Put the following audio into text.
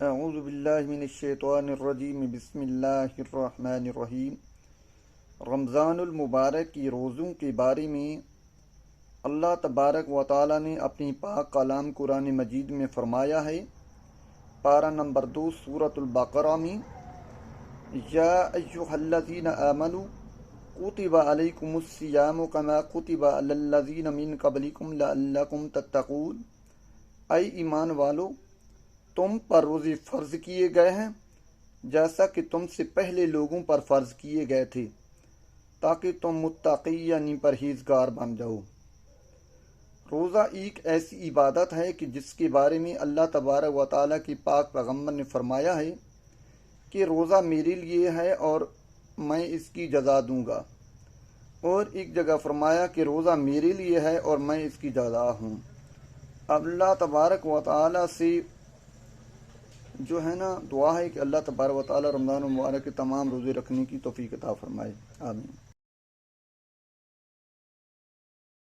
اعوذ باللہ من الشیطان الرجیم بسم اللہ الرحمن الرحیم۔ رمضان المبارک کی روزوں کے بارے میں اللہ تبارک و تعالی نے اپنی پاک کلام قرآن مجید میں فرمایا ہے۔ پارہ نمبر 2 سورۃ البقرہ میں، یا ایھا الذین آمنوا کتب علیکم الصیام کما کتب علی الذین من قبلکم لعلکم تتقون، اے ایمان والو، تم پر روزے فرض کیے گئے ہیں جیسا کہ تم سے پہلے لوگوں پر فرض کیے گئے تھے، تاکہ تم متقی یعنی پرہیزگار بن جاؤ۔ روزہ ایک ایسی عبادت ہے کہ جس کے بارے میں اللہ تبارک و تعالیٰ کی پاک پیغمبر نے فرمایا ہے کہ روزہ میرے لیے ہے اور میں اس کی جزا دوں گا، اور ایک جگہ فرمایا کہ روزہ میرے لیے ہے اور میں اس کی جزا ہوں۔ اللہ تبارک و تعالیٰ سے جو ہے نا دعا ہے کہ اللہ تبارک و تعالیٰ رمضان المبارک کے تمام روزے رکھنے کی توفیق عطا فرمائے، آمین۔